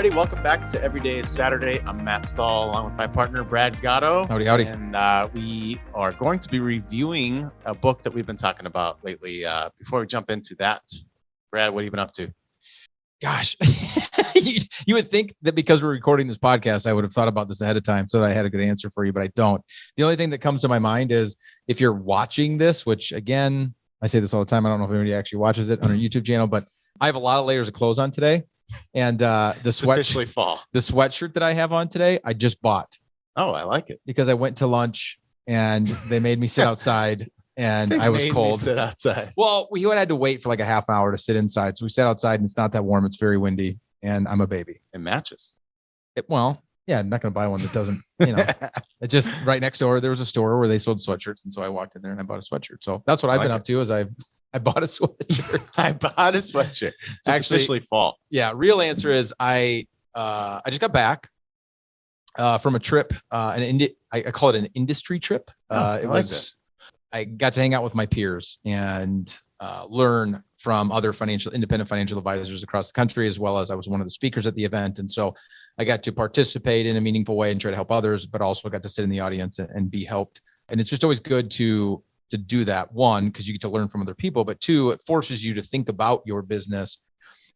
everybody. Welcome back to Everyday is Saturday. I'm Matt Stahl, along with my partner, Brad Gatto. Howdy, howdy. And we are going to be reviewing a book that we've been talking about lately. Before we jump into that, Brad, what have you been up to? Gosh, you would think that because we're recording this podcast, I would have thought about this ahead of time so that I had a good answer for you, but I don't. The only thing that comes to my mind is if you're watching this, which again, I say this all the time. I don't know if anybody actually watches it on our YouTube channel, but I have a lot of layers of clothes on today. And the sweatshirt that I have on today, I just bought. Oh, I like it. Because I went to lunch and they made me sit outside and I was cold. Sit outside. Well, we had to wait for like a half an hour to sit inside. So we sat outside and it's not that warm. It's very windy and I'm a baby. It matches. Yeah, I'm not going to buy one that doesn't, it just right next door, there was a store where they sold sweatshirts. And so I walked in there and I bought a sweatshirt. So that's what I've been up to is I bought a sweatshirt. I bought a sweatshirt. It's actually officially fall. Yeah. Real answer is I just got back from a trip, I call it an industry trip. I got to hang out with my peers and learn from other independent financial advisors across the country, as well as I was one of the speakers at the event. And so I got to participate in a meaningful way and try to help others, but also got to sit in the audience and be helped. And it's just always good to do that. One, because you get to learn from other people, but two, it forces you to think about your business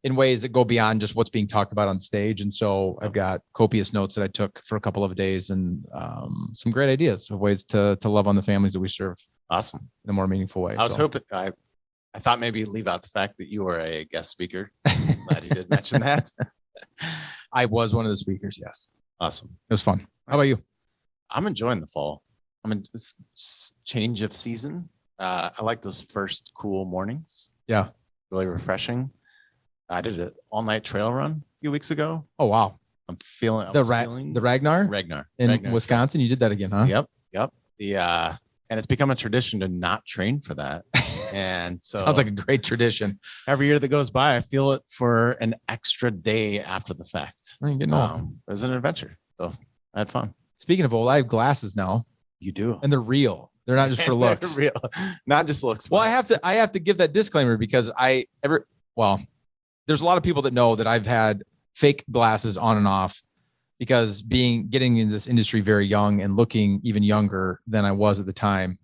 in ways that go beyond just what's being talked about on stage. And so I've got copious notes that I took for a couple of days and some great ideas of ways to love on the families that we serve. Awesome. In a more meaningful way. I was hoping, I thought maybe you'd leave out the fact that you were a guest speaker. I'm glad you did mention that. I was one of the speakers. Yes. Awesome. It was fun. How about you? I'm enjoying the fall. I mean, this change of season. I like those first cool mornings. Yeah. Really refreshing. I did an all-night trail run a few weeks ago. Oh, wow. I'm feeling the Ragnar in Wisconsin. You did that again, huh? Yep. And it's become a tradition to not train for that. And so sounds like a great tradition. Every year that goes by, I feel it for an extra day after the fact. It was an adventure. So I had fun. Speaking of old, I have glasses now. You do. And they're real. They're not just for looks. They're real. Not just looks. Well, I have to give that disclaimer because there's a lot of people that know that I've had fake glasses on and off because getting in this industry very young and looking even younger than I was at the time.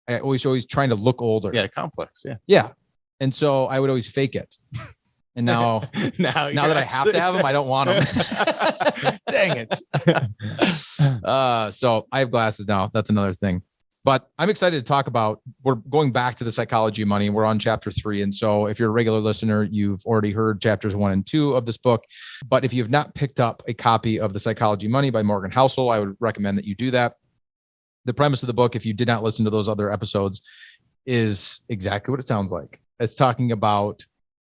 I always trying to look older. Yeah, complex. Yeah. Yeah. And so I would always fake it. And now that I have to have them, I don't want them. Dang it. So I have glasses now. That's another thing. But I'm excited to talk about, we're going back to the psychology of money. We're on chapter 3. And so if you're a regular listener, you've already heard chapters 1 and 2 of this book. But if you have not picked up a copy of The Psychology of Money by Morgan Housel, I would recommend that you do that. The premise of the book, if you did not listen to those other episodes, is exactly what it sounds like. It's talking about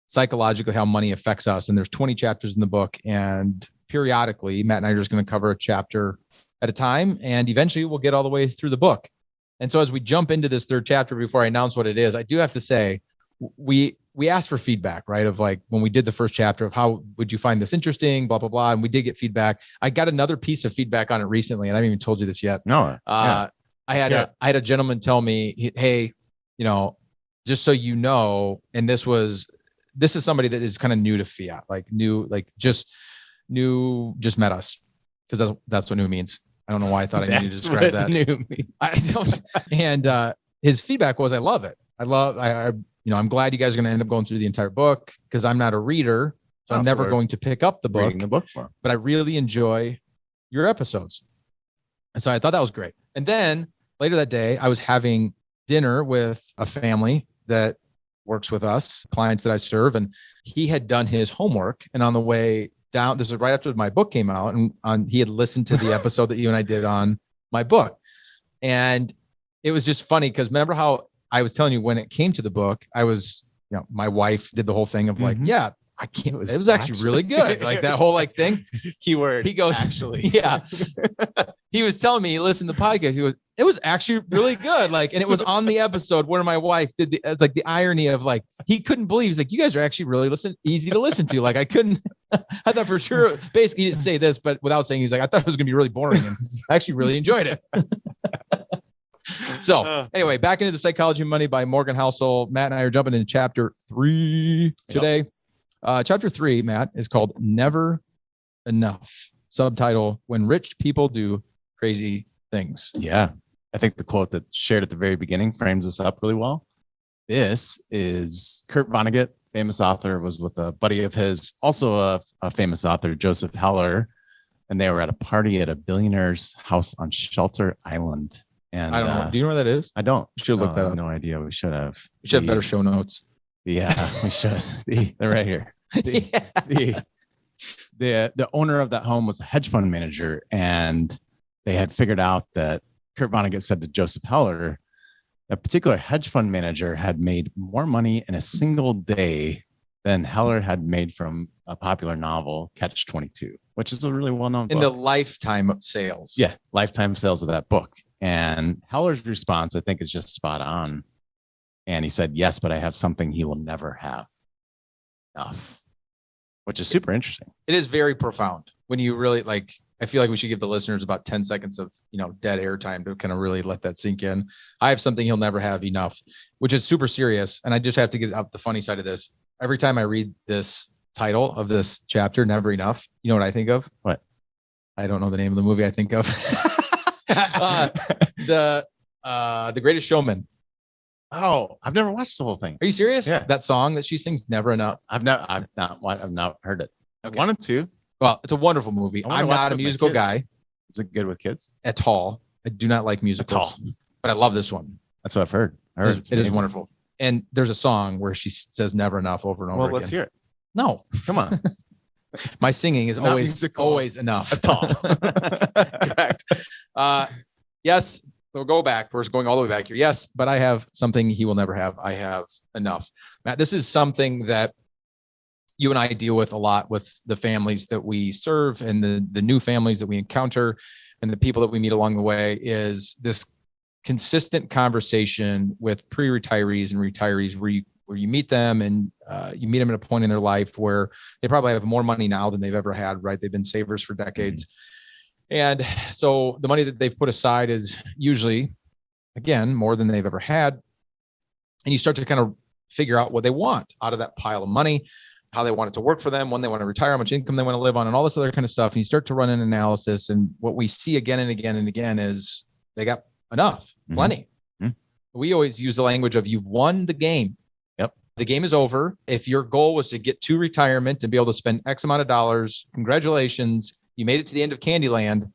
psychologically how money affects us. And there's 20 chapters in the book. And periodically, Matt and I are just going to cover a chapter at a time. And eventually we'll get all the way through the book. And so as we jump into this third chapter, before I announce what it is, I do have to say, we asked for feedback, right? Of like when we did the first chapter of how would you find this interesting, blah, blah, blah. And we did get feedback. I got another piece of feedback on it recently, and I haven't even told you this yet. No. I had a gentleman tell me, hey, just so you know, and this is somebody that is kind of new to fiat, just met us, because that's what new means. I don't know why I thought I needed to describe that. I don't. And his feedback was, I love it. I'm glad you guys are going to end up going through the entire book because I'm not a reader. So I'm never going to pick up the book. Reading the book for him. But I really enjoy your episodes. And so I thought that was great. And then later that day, I was having dinner with a family that works with us, clients that I serve, and he had done his homework. And on the way down, this is right after my book came out, and he had listened to the episode that you and I did on my book. And it was just funny because remember how I was telling you when it came to the book, I was, my wife did the whole thing of like, yeah, I can't, it was actually really good. Like that whole thing. Keyword. He goes, actually. Yeah. He was telling me, he listened to the podcast. He goes, it was actually really good. And it was on the episode where my wife did it's like the irony of he couldn't believe, he's like, you guys are actually really easy to listen to. I couldn't, I thought for sure, basically he didn't say this, but without saying, he's like, I thought it was going to be really boring. And I actually really enjoyed it. So anyway, back into The Psychology of Money by Morgan Housel. Matt and I are jumping into chapter 3 today. Chapter 3, Matt, is called Never enough. Subtitle: When Rich People Do Crazy Things. Yeah. I think the quote that shared at the very beginning frames this up really well. This is Kurt Vonnegut, famous author, was with a buddy of his, also a famous author, Joseph Heller. And they were at a party at a billionaire's house on Shelter Island. And I don't know. Do you know where that is? I don't. You should look that up. No idea. We should have. We should have better show notes. Yeah, we should. They're right here. The owner of that home was a hedge fund manager, and they had figured out that Kurt Vonnegut said to Joseph Heller, a particular hedge fund manager had made more money in a single day than Heller had made from a popular novel, Catch 22, which is a really well-known in book. the lifetime of sales. Yeah, lifetime sales of that book. And Heller's response, I think, is just spot on. And he said, yes, but I have something he will never have enough, which is super interesting. It is very profound when you really like. I feel like we should give the listeners about 10 seconds of, dead air time to kind of really let that sink in. I have something he'll never have enough, which is super serious. And I just have to get out the funny side of this. Every time I read this title of this chapter, Never Enough, you know what I think of? What? I don't know the name of the movie I think of. The Greatest Showman. Oh, I've never watched the whole thing. Are you serious? Yeah. That song that she sings, Never Enough. I've not heard it. Okay. I wanted to. Well, it's a wonderful movie. I wanna I'm watch not it a with my musical kids. guy Is it good with kids? at all. I do not like musicals, but I love this one. That's what I've heard. It is wonderful. And there's a song where she says never enough over and over Well, again. let's hear it. No, Come on. my singing is Not always musical always enough. At all. Correct. Yes, we'll go back. We're going all the way back here. Yes, but I have something he will never have. I have enough. Matt, this is something that you and I deal with a lot with the families that we serve and the new families that we encounter and the people that we meet along the way, is this consistent conversation with pre-retirees and retirees where you meet them and you meet them at a point in their life where they probably have more money now than they've ever had, right? They've been savers for decades. And so the money that they've put aside is usually, again, more than they've ever had. And you start to kind of figure out what they want out of that pile of money, how they want it to work for them, when they want to retire, how much income they want to live on, and all this other kind of stuff. And you start to run an analysis. And what we see again and again and again is they got enough, plenty. Mm-hmm. We always use the language of you've won the game. Yep. The game is over. If your goal was to get to retirement and be able to spend X amount of dollars, congratulations. You made it to the end of Candyland.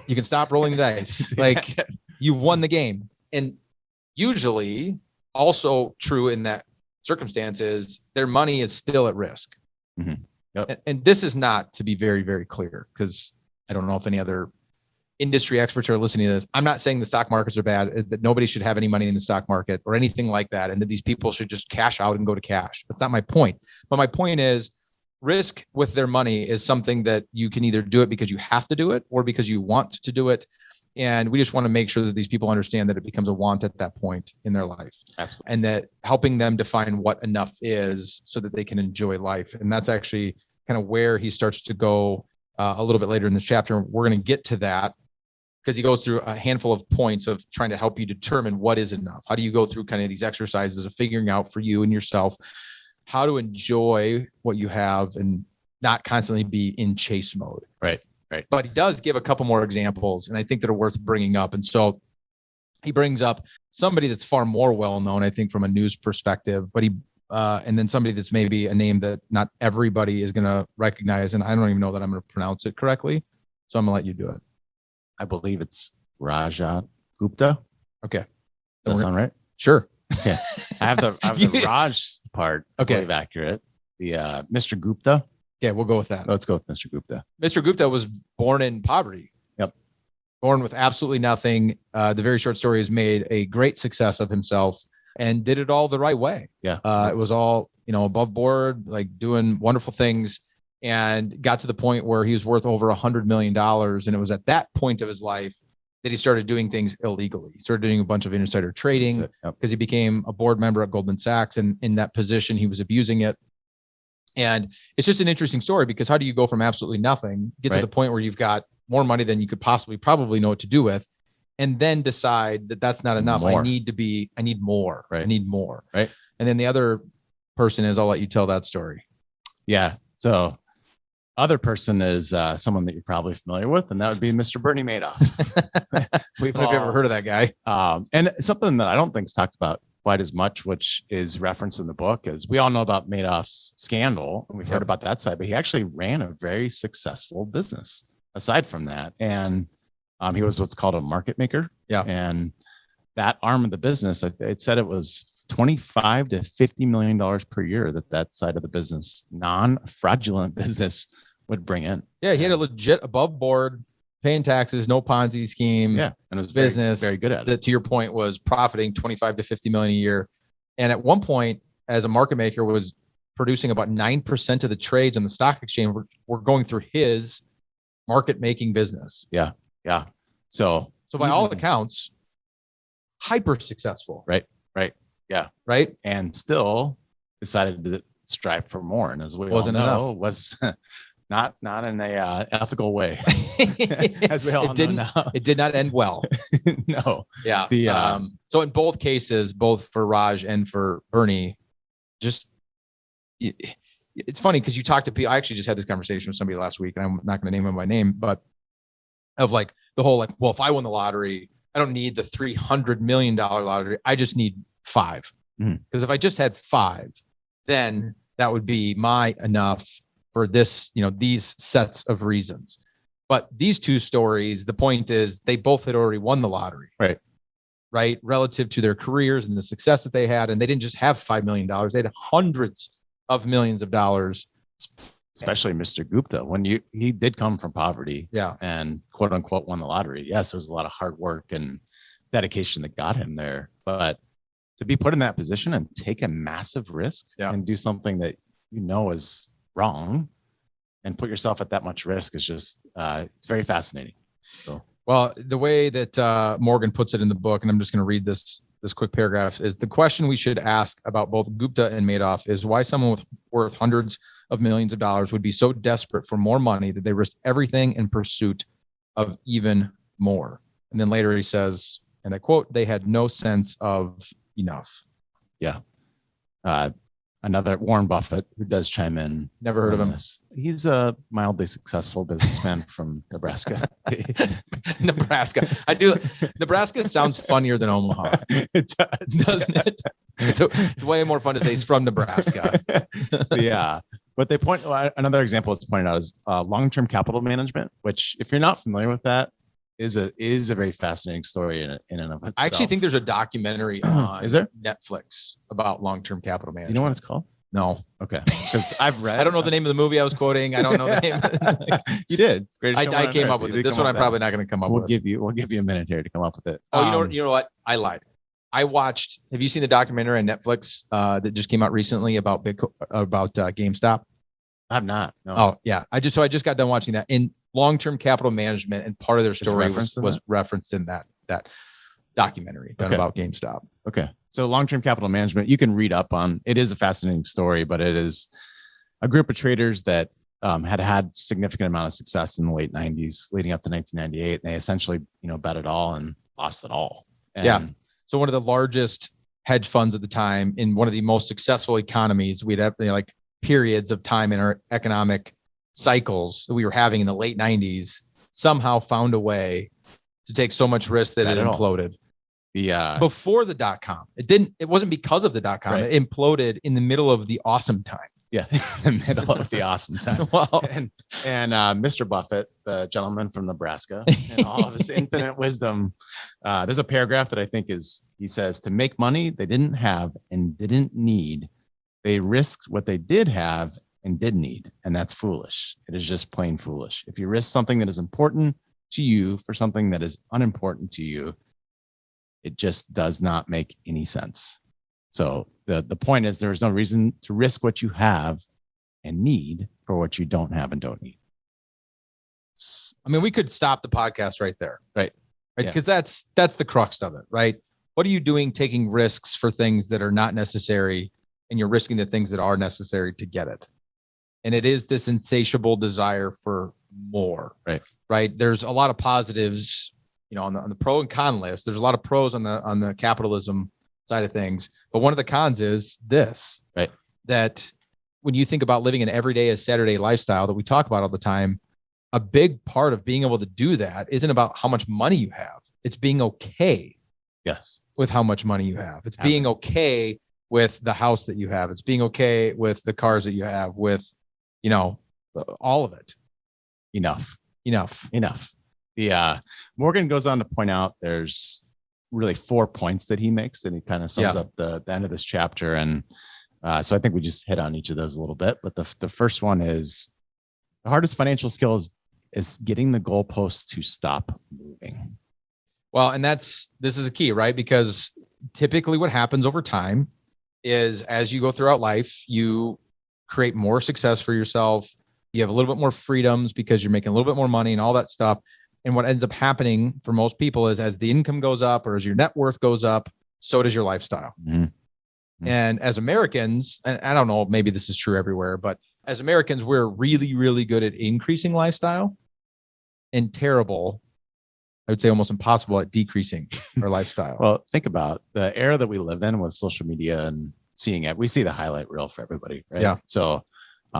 You can stop rolling the dice. Like, you've won the game. And usually also true in that circumstance is their money is still at risk. Mm-hmm. Yep. And this is not, to be very, very clear, because I don't know if any other industry experts are listening to this. I'm not saying the stock markets are bad, that nobody should have any money in the stock market or anything like that, and that these people should just cash out and go to cash. That's not my point. But my point is, risk with their money is something that you can either do it because you have to do it or because you want to do it. And we just want to make sure that these people understand that it becomes a want at that point in their life. Absolutely. And that helping them define what enough is so that they can enjoy life. And that's actually kind of where he starts to go a little bit later in this chapter. We're going to get to that because he goes through a handful of points of trying to help you determine what is enough. How do you go through kind of these exercises of figuring out for you and yourself how to enjoy what you have and not constantly be in chase mode. Right. Right. But he does give a couple more examples, and I think that are worth bringing up. And so he brings up somebody that's far more well-known, I think, from a news perspective, but and then somebody that's maybe a name that not everybody is going to recognize. And I don't even know that I'm going to pronounce it correctly. So I'm going to let you do it. I believe it's Rajat Gupta. Okay. Does that sound right? Sure. Okay. I have the Raj part. Okay. I believe accurate. The Mr. Gupta. Yeah, we'll go with that. Let's go with Mr. Gupta. Mr. Gupta was born in poverty. Yep. Born with absolutely nothing. The very short story has made a great success of himself and did it all the right way. Yeah. It was all, above board, like doing wonderful things, and got to the point where he was worth over $100 million. And it was at that point of his life that he started doing things illegally. He started doing a bunch of insider trading because he became a board member at Goldman Sachs. And in that position, he was abusing it. And it's just an interesting story because how do you go from absolutely nothing, get to the point where you've got more money than you could probably know what to do with, and then decide that that's not enough. More. I need more. Right. I need more. Right. And then the other person is, I'll let you tell that story. Yeah. So other person is someone that you're probably familiar with, and that would be Mr. Bernie Madoff. We've ever heard of that guy. And something that I don't think is talked about quite as much, which is referenced in the book, is we all know about Madoff's scandal, and we've heard about that side, but he actually ran a very successful business aside from that. And he was what's called a market maker. Yeah. And that arm of the business, it said it was $25 to $50 million per year that side of the business, non-fraudulent business, would bring in. Yeah, he had a legit above board, paying taxes, no Ponzi scheme. Yeah, and it was business very good at it. That, to your point, was profiting 25 to 50 million a year. And at one point, as a market maker, was producing about 9% of the trades on the stock exchange were going through his market making business. Yeah. So by all accounts, hyper successful. Right. Yeah. Right. And still decided to strive for more. And as we wasn't all know, enough. Was not in a ethical way. As we all know now. It did not end well. No. Yeah. So in both cases, both for Raj and for Bernie, just it's funny because you talk to people. I actually just had this conversation with somebody last week, and I'm not going to name him by name, but of like the whole like, well, if I won the lottery, I don't need the $300 million lottery. I just need 5. Because if I just had 5, then that would be my enough for this, these sets of reasons. But these two stories, the point is they both had already won the lottery. Right. Relative to their careers and the success that they had. And they didn't just have $5 million. They had hundreds of millions of dollars. Especially Mr. Gupta, when he did come from poverty. Yeah. And quote unquote won the lottery. Yes, there was a lot of hard work and dedication that got him there. But to be put in that position and take a massive risk and do something that is wrong and put yourself at that much risk is just it's very fascinating. So, well, the way that Morgan puts it in the book, and I'm just going to read this quick paragraph, is the question we should ask about both Gupta and Madoff is why someone worth hundreds of millions of dollars would be so desperate for more money that they risk everything in pursuit of even more. And then later he says, and I quote, they had no sense of enough. Yeah. Another Warren Buffett, who does chime in. Never heard of him. He's a mildly successful businessman from Nebraska. Nebraska. Nebraska sounds funnier than Omaha. It does. Doesn't it? It's way more fun to say he's from Nebraska. Yeah. But another example that's pointed out is long-term capital management, which if you're not familiar with that, is a very fascinating story in and of itself. I actually think there's a documentary on is there? Netflix about long-term capital management. Do you know what it's called? No. Okay. Because I've read. I don't know the name of the movie I was quoting. I don't know the name. You did. I came up with it. This one I'm probably not going to come up with. We'll give you a minute here to come up with it. Oh, you know what? I lied. I watched. Have you seen the documentary on Netflix that just came out recently about GameStop? I've not. No. Oh yeah. I just got done watching that. In long-term capital management, and part of their story was referenced in that documentary done about GameStop. Okay. So long-term capital management, you can read up on. It is a fascinating story, but it is a group of traders that had significant amount of success in the late 90s leading up to 1998. And they essentially, bet it all and lost it all. And So one of the largest hedge funds at the time in one of the most successful economies, we'd have like periods of time in our economic cycles that we were having in the late 90s, somehow found a way to take so much risk that it imploded. Before the .com. It wasn't because of the .com. Right. It imploded in the middle of the awesome time. Yeah, in the middle of the awesome time. Wow. And Mr. Buffett, the gentleman from Nebraska, and all of his infinite wisdom. There's a paragraph that I think he says, to make money they didn't have and didn't need, they risked what they did have and did need. And that's foolish. It is just plain foolish. If you risk something that is important to you for something that is unimportant to you, it just does not make any sense. So the point is there is no reason to risk what you have and need for what you don't have and don't need. I mean, we could stop the podcast right there. Right. Because that's the crux of it, right? What are you doing taking risks for things that are not necessary, and you're risking the things that are necessary to get it? And it is this insatiable desire for more. Right. There's a lot of positives, on the pro and con list. There's a lot of pros on the capitalism side of things, but one of the cons is this, right? That when you think about living an everyday as Saturday lifestyle that we talk about all the time, a big part of being able to do that isn't about how much money you have. It's being okay Yes. with how much money you have. It's being okay with the house that you have. It's being okay with the cars that you have, with, all of it. Enough. Yeah. Morgan goes on to point out there's really 4 points that he makes, and he kind of sums up the end of this chapter. And so I think we just hit on each of those a little bit. But the first one is the hardest financial skill is getting the goalposts to stop moving. Well, and this is the key, right? Because typically what happens over time is as you go throughout life, you create more success for yourself. You have a little bit more freedoms because you're making a little bit more money and all that stuff. And what ends up happening for most people is as the income goes up or as your net worth goes up, so does your lifestyle. Mm-hmm. And as Americans, and I don't know, maybe this is true everywhere, but as Americans, we're really, really good at increasing lifestyle and terrible, I would say almost impossible at decreasing our lifestyle. Well, think about the era that we live in with social media and seeing it. We see the highlight reel for everybody, right? Yeah. So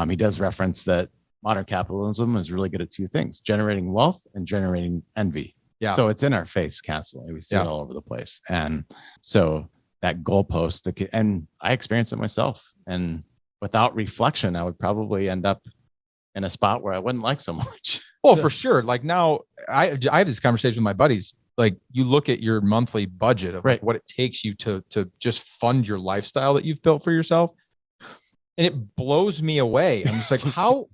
he does reference that modern capitalism is really good at 2 things: generating wealth and generating envy. Yeah. So it's in our face constantly. We see it all over the place. And so that goalpost, and I experienced it myself. And without reflection, I would probably end up in a spot where I wouldn't like so much. Well, for sure. Like now I have this conversation with my buddies. Like you look at your monthly budget of like what it takes you to just fund your lifestyle that you've built for yourself. And it blows me away. I'm just like,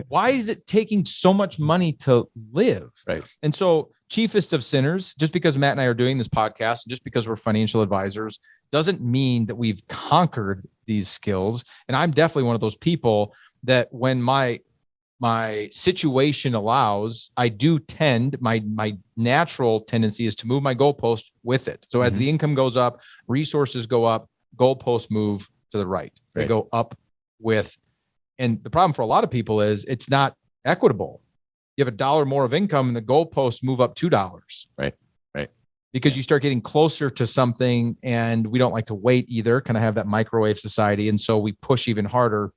why is it taking so much money to live? Right. And so chiefest of sinners, just because Matt and I are doing this podcast, just because we're financial advisors, doesn't mean that we've conquered these skills. And I'm definitely one of those people that when my situation allows, I do my natural tendency is to move my goalpost with it. So as the income goes up, resources go up, goalposts move to the right. They go up with, and the problem for a lot of people is it's not equitable. You have $1 more of income and the goalposts move up $2. Right. Because you start getting closer to something, and we don't like to wait either, kind of have that microwave society. And so we push even harder.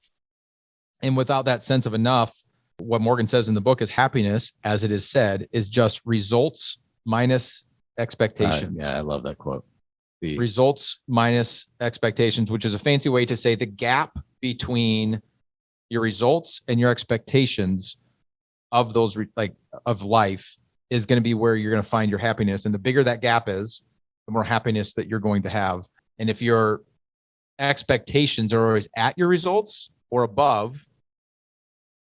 And without that sense of enough, what Morgan says in the book is happiness, as it is said, is just results minus expectations. I love that quote. The results minus expectations, which is a fancy way to say the gap between your results and your expectations of those of life is going to be where you're going to find your happiness. And the bigger that gap is, the more happiness that you're going to have. And if your expectations are always at your results or above,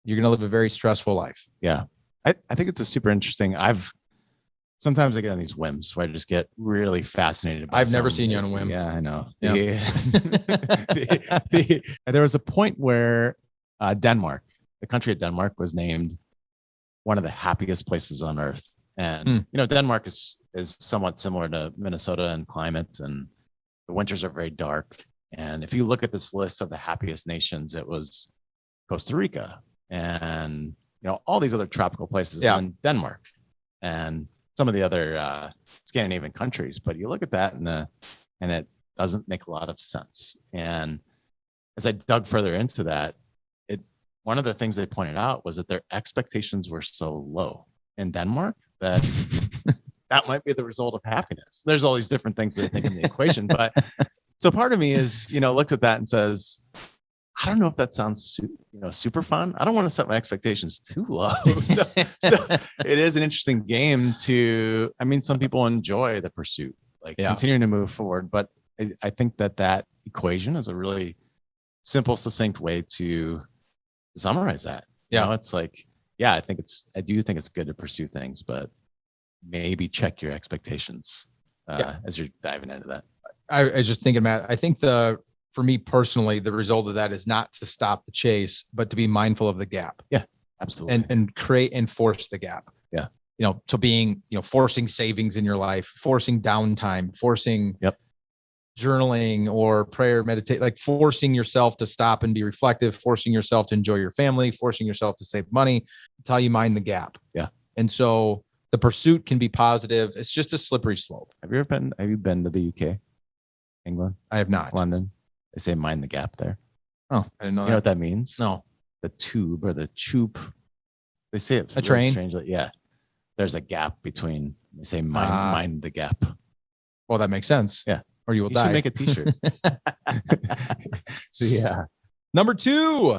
you're going to live a very stressful life. Yeah. I think it's a super interesting. Sometimes I get on these whims where I just get really fascinated by I've never seen you on a whim. Yeah, I know. Yeah. There was a point where Denmark, the country of Denmark, was named one of the happiest places on earth. And, Denmark is somewhat similar to Minnesota in climate, and the winters are very dark. And if you look at this list of the happiest nations, it was Costa Rica and, all these other tropical places in Denmark and some of the other Scandinavian countries. But you look at that and it doesn't make a lot of sense. And as I dug further into that, one of the things they pointed out was that their expectations were so low in Denmark that that might be the result of happiness. There's all these different things that I think in the equation. But so part of me is, looked at that and says, I don't know if that sounds, super fun. I don't want to set my expectations too low. So it is an interesting game some people enjoy the pursuit, continuing to move forward. But I think that equation is a really simple, succinct way to summarize that. It's like, I do think it's good to pursue things, but maybe check your expectations as you're diving into that. I was just thinking, Matt, I think for me personally, the result of that is not to stop the chase, but to be mindful of the gap. Yeah, absolutely. And create and force the gap. Yeah. So being, forcing savings in your life, forcing downtime, forcing journaling or prayer, meditate, forcing yourself to stop and be reflective, forcing yourself to enjoy your family, forcing yourself to save money. It's how you mind the gap. Yeah. And so the pursuit can be positive. It's just a slippery slope. Have you been to the UK, England? I have not. London? They say mind the gap there. Oh, I didn't know You that. know what that means? No. The tube or the choop. They say it A train? strangely. Yeah. There's a gap between, they say mind the gap. Well, that makes sense. Yeah. Or you will You die. should make a t-shirt. Yeah. Number 2.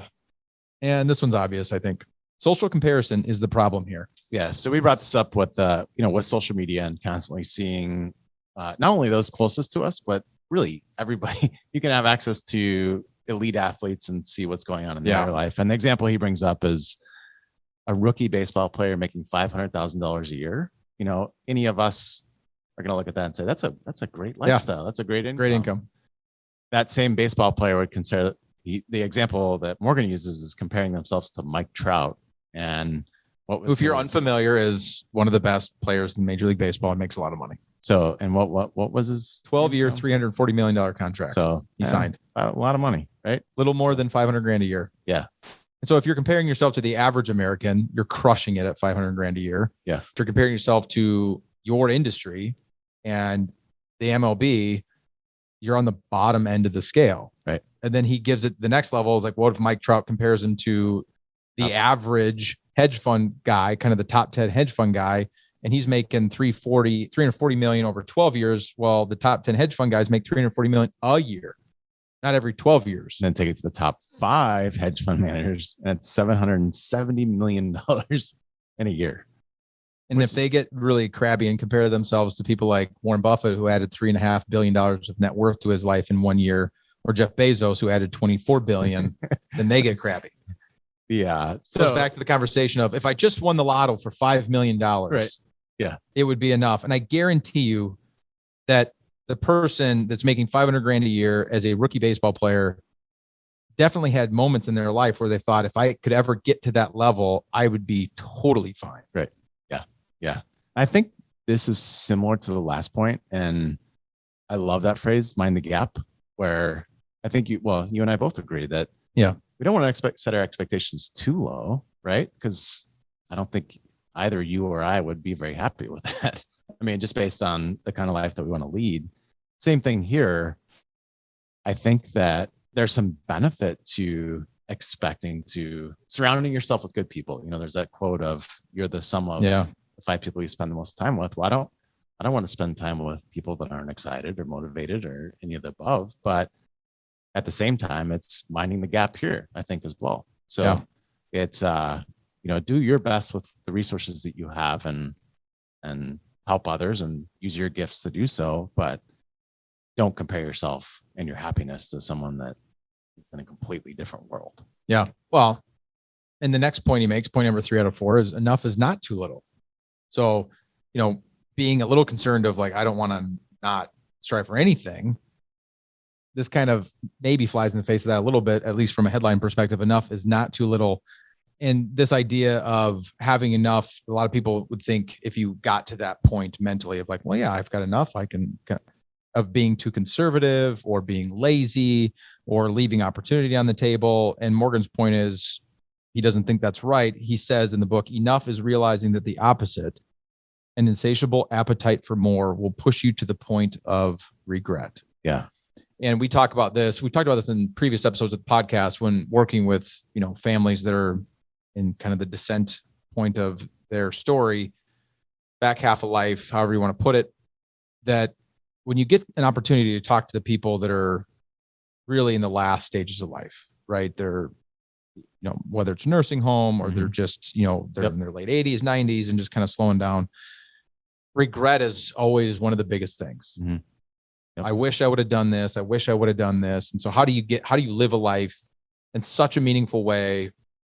And this one's obvious, I think. Social comparison is the problem here. Yeah. So we brought this up with with social media and constantly seeing not only those closest to us, but really everybody. You can have access to elite athletes and see what's going on in their life. And the example he brings up is a rookie baseball player making $500,000 a year. Any of us are going to look at that and say, that's a great lifestyle. Yeah. That's a great income. Great income. That same baseball player would consider the example that Morgan uses is comparing themselves to Mike Trout. And if you're unfamiliar, is one of the best players in Major League Baseball and makes a lot of money. So, and what was his 12-year, $340 million contract? So he signed a lot of money, right? Little more than $500,000 a year. Yeah. And so if you're comparing yourself to the average American, you're crushing it at $500,000 a year. Yeah. If you're comparing yourself to your industry and the MLB, you're on the bottom end of the scale. Right. And then he gives it the next level is like, what if Mike Trout compares him to the average hedge fund guy, kind of the top 10 hedge fund guy, and he's making $340 million over 12 years. Well, the top 10 hedge fund guys make $340 million a year, not every 12 years. And then take it to the top 5 hedge fund managers, and it's $770 million in a year. And if they get really crabby and compare themselves to people like Warren Buffett, who added $3.5 billion of net worth to his life in 1 year, or Jeff Bezos, who added $24 billion, then they get crabby. Yeah. So it goes back to the conversation of, if I just won the lotto for $5 million, right. Yeah, it would be enough. And I guarantee you that the person that's making $500,000 a year as a rookie baseball player definitely had moments in their life where they thought, if I could ever get to that level, I would be totally fine. Right. Yeah. Yeah. I think this is similar to the last point, and I love that phrase, mind the gap, where I think you and I both agree that we don't want to set our expectations too low, right? Because I don't think either you or I would be very happy with that. I mean, just based on the kind of life that we want to lead. Same thing here. I think that there's some benefit to surrounding yourself with good people. There's that quote of, you're the sum of the 5 people you spend the most time with. Well, I don't want to spend time with people that aren't excited or motivated or any of the above, but at the same time, it's minding the gap here, I think, as well. So it's, do your best with the resources that you have and help others and use your gifts to do so, but don't compare yourself and your happiness to someone that is in a completely different world. Yeah. Well, and the next point he makes, point number 3 out of 4, is enough is not too little. So, being a little concerned of like, I don't want to not strive for anything. This kind of maybe flies in the face of that a little bit, at least from a headline perspective. Enough is not too little. And this idea of having enough, a lot of people would think, if you got to that point mentally of like, well, yeah, I've got enough, I can, of being too conservative or being lazy or leaving opportunity on the table. And Morgan's point is, he doesn't think that's right. He says in the book, enough is realizing that the opposite, an insatiable appetite for more, will push you to the point of regret. Yeah. And we talk about this. We talked about this in previous episodes of the podcast when working with, families that are in kind of the descent point of their story, back half of life, however you want to put it, that when you get an opportunity to talk to the people that are really in the last stages of life, right? They're, whether it's nursing home or they're just, they're in their late 80s, 90s, and just kind of slowing down. Regret is always one of the biggest things. Mm-hmm. Yep. I wish I would have done this. I wish I would have done this. And so how do you live a life in such a meaningful way,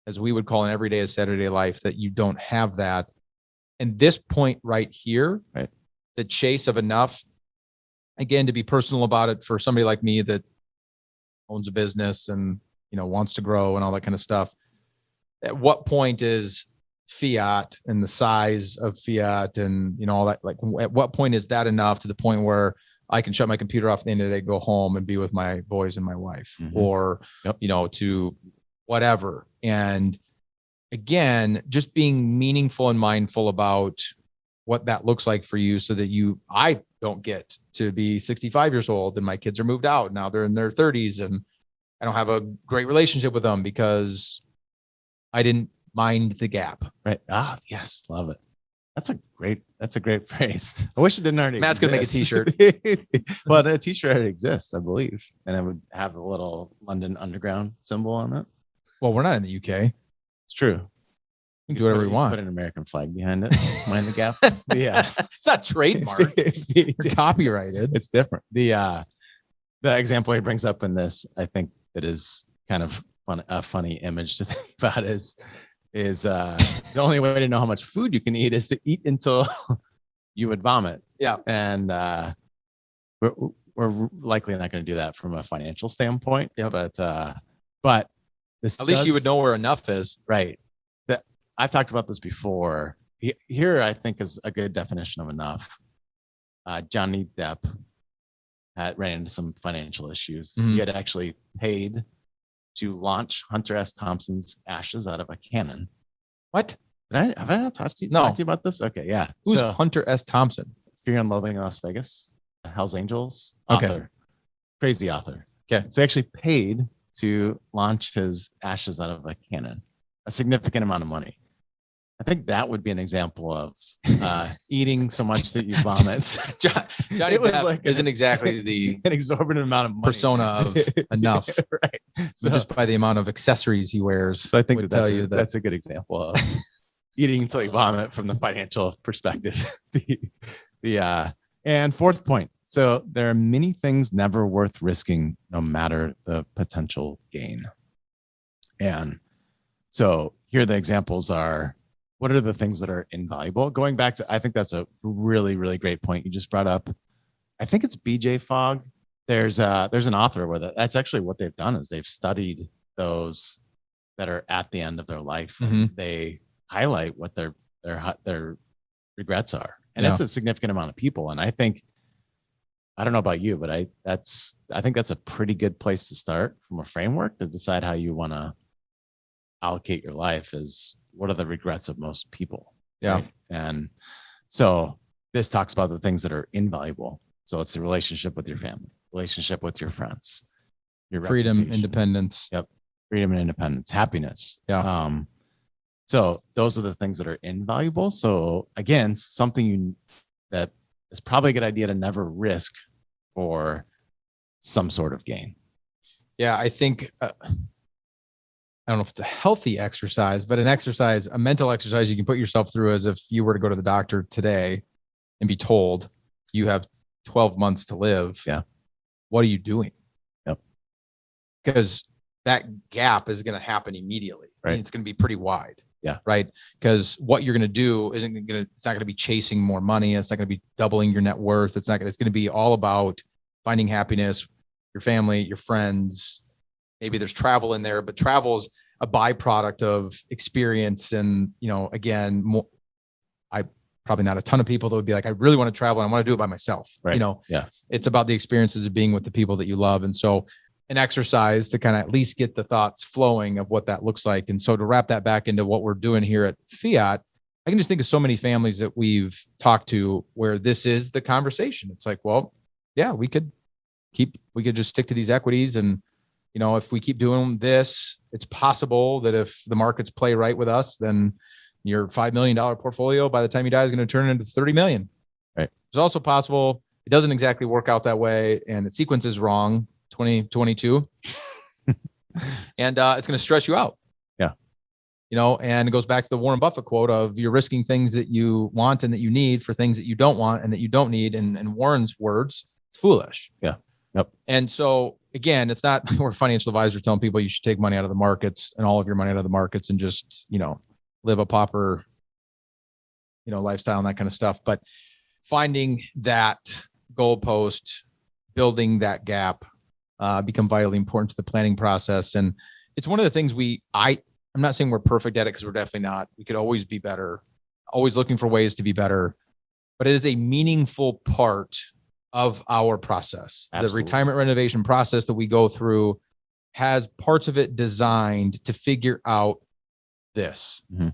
as we would call an everyday as Saturday life, that you don't have that? And this point right here, right, the chase of enough, again, to be personal about it, for somebody like me that owns a business and, wants to grow and all that kind of stuff. At what point is fiat and the size of fiat and, all that, like, at what point is that enough to the point where I can shut my computer off at the end of the day, go home and be with my boys and my wife, or, to whatever. And again, just being meaningful and mindful about what that looks like for you, so that I don't get to be 65 years old and my kids are moved out. Now they're in their 30s and I don't have a great relationship with them because I didn't mind the gap. Right. Ah, yes. Love it. That's a great phrase. I wish it didn't already Matt's going to make a exist. t-shirt. Well, a t-shirt already exists, I believe. And it would have a little London Underground symbol on it. Well, we're not in the UK. It's true. We can do whatever we want. Put an American flag behind it. Mind the gap. Yeah. It's not trademark. It's copyrighted. It's different. The example he brings up in this, I think it is kind of a funny image to think about is the only way to know how much food you can eat is to eat until you would vomit. Yeah. And we're likely not going to do that from a financial standpoint. Yeah. But this at least you would know where enough is. Right. That I've talked about this before. Here, I think is a good definition of enough. Johnny Depp ran into some financial issues. Mhm. He had actually paid to launch Hunter S. Thompson's ashes out of a cannon. What? Have I not talked to you about this? Okay, yeah. Who's Hunter S. Thompson? Fear and Loathing in Las Vegas, Hell's Angels Okay. author, crazy author. Okay. So he actually paid to launch his ashes out of a cannon, a significant amount of money. I think that would be an example of eating so much that you vomit. Johnny It was Depp like isn't exactly the an exorbitant amount of money. persona of enough. Right. So just by the amount of accessories he wears. So I think would that's tell you that that's a good example of eating until you vomit from the financial perspective. And fourth point. So there are many things never worth risking, no matter the potential gain. And so here the examples are, what are the things that are invaluable? Going back to, I think that's a really, really great point you just brought up. I think it's BJ Fogg. There's an author with it. That's actually what they've done is they've studied those that are at the end of their life. Mhm. They highlight what their regrets are, and Yeah. it's a significant amount of people. And I think, I don't know about you, but I think that's a pretty good place to start from a framework to decide how you want to allocate your life. Is what are the regrets of most people? Yeah. Right? And so this talks about the things that are invaluable. So it's the relationship with your family, relationship with your friends, your freedom, reputation. independence. Yep. Freedom and independence, happiness. Yeah. So those are the things that are invaluable. So again, something that is probably a good idea to never risk for some sort of gain. Yeah. I think, I don't know if it's a healthy exercise, but a mental exercise you can put yourself through as if you were to go to the doctor today and be told you have 12 months to live. Yeah. What are you doing? Yep. Because that gap is going to happen immediately. Right. I mean, it's going to be pretty wide. Yeah. Right. Because what you're going to do it's not going to be chasing more money. It's not going to be doubling your net worth. It's going to be all about finding happiness, your family, your friends. Maybe there's travel in there, but travel's a byproduct of experience. And, again, probably not a ton of people that would be like, I really want to travel and I want to do it by myself. Right. Yeah. It's about the experiences of being with the people that you love. And so an exercise to kind of at least get the thoughts flowing of what that looks like. And so to wrap that back into what we're doing here at Fiat, I can just think of so many families that we've talked to where this is the conversation. It's like, well, yeah, we could just stick to these equities. And, if we keep doing this, it's possible that if the markets play right with us, then your $5 million portfolio by the time you die is going to turn into 30 million. Right. It's also possible it doesn't exactly work out that way and the sequence is wrong, 2022. And it's going to stress you out. Yeah. And it goes back to the Warren Buffett quote of you're risking things that you want and that you need for things that you don't want and that you don't need. And in Warren's words, it's foolish. Yeah. Yep. And so again, it's not we're financial advisors telling people you should take money out of the markets and all of your money out of the markets and just, live a pauper, lifestyle and that kind of stuff. But finding that goalpost, building that gap, become vitally important to the planning process. And it's one of the things I'm not saying we're perfect at it because we're definitely not. We could always be better, always looking for ways to be better, but it is a meaningful part of our process. Absolutely. The retirement renovation process that we go through has parts of it designed to figure out this. Mm-hmm.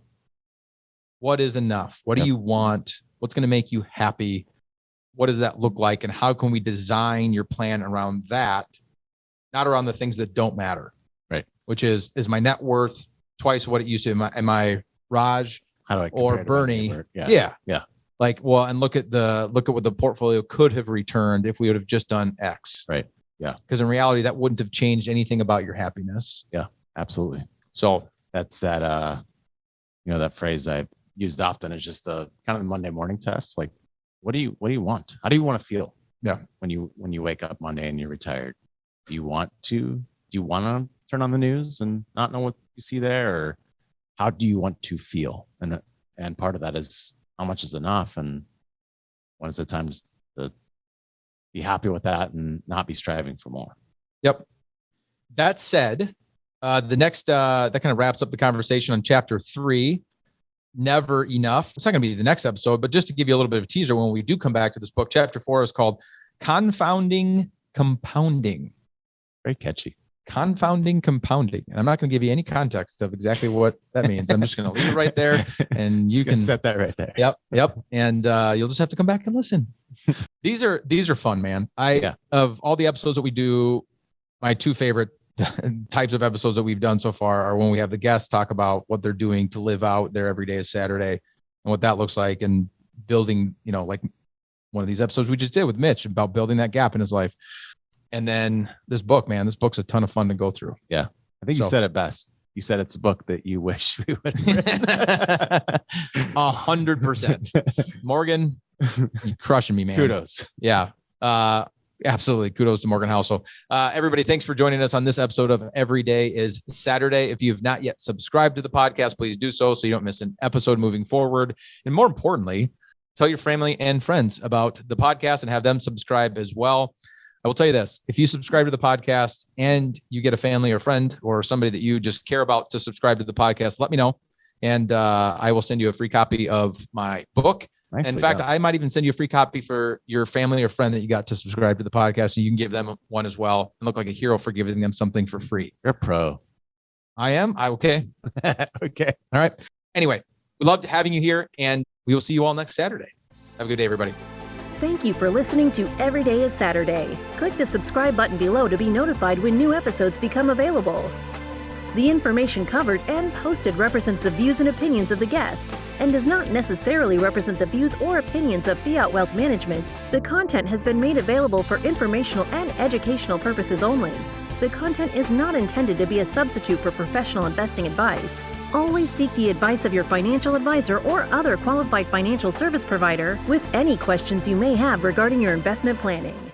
What is enough? What do you want? What's going to make you happy? What does that look like? And how can we design your plan around that not around the things that don't matter. Right. Which is my net worth twice what it used to? Am I Raj How do I or compare to my Bernie? neighbor? Yeah. Like, well, and look at what the portfolio could have returned if we would have just done X. Right. Yeah. Because in reality, that wouldn't have changed anything about your happiness. Yeah, absolutely. So That's that, that phrase I used often is just the kind of the Monday morning test. Like, what do you want? How do you want to feel? Yeah. When you wake up Monday and you're retired, do you want to turn on the news and not know what you see there? Or how do you want to feel? And part of that is how much is enough, and when is the time just to be happy with that and not be striving for more. Yep. That said, the next that kind of wraps up the conversation on chapter 3. Never enough. It's not going to be the next episode, but just to give you a little bit of a teaser, when we do come back to this book, chapter 4 is called Confounding Compounding. Very catchy. Confounding Compounding. And I'm not going to give you any context of exactly what that means. I'm just going to leave it right there, and you can set that right there. Yep. And you'll just have to come back and listen. These are fun, man. Of all the episodes that we do, my two favorite types of episodes that we've done so far are when we have the guests talk about what they're doing to live out their every day is Saturday and what that looks like, and building, like one of these episodes we just did with Mitch about building that gap in his life. And then this book's a ton of fun to go through. Yeah. I think you said it best. You said it's a book that you wish we would have written. 100%. Morgan, crushing me, man. Kudos. Yeah. Absolutely. Kudos to Morgan House. So everybody, thanks for joining us on this episode of Every Day is Saturday. If you've not yet subscribed to the podcast, please do so you don't miss an episode moving forward. And more importantly, tell your family and friends about the podcast and have them subscribe as well. I will tell you this, if you subscribe to the podcast and you get a family or friend or somebody that you just care about to subscribe to the podcast, let me know. And I will send you a free copy of my book. In fact, I might even send you a free copy for your family or friend that you got to subscribe to the podcast, and you can give them one as well and look like a hero for giving them something for free. You're a pro. I am? Okay. Okay. All right. Anyway, we loved having you here, and we will see you all next Saturday. Have a good day, everybody. Thank you for listening to Every Day is Saturday. Click the subscribe button below to be notified when new episodes become available. The information covered and posted represents the views and opinions of the guest and does not necessarily represent the views or opinions of Fiat Wealth Management. The content has been made available for informational and educational purposes only. The content is not intended to be a substitute for professional investing advice. Always seek the advice of your financial advisor or other qualified financial service provider with any questions you may have regarding your investment planning.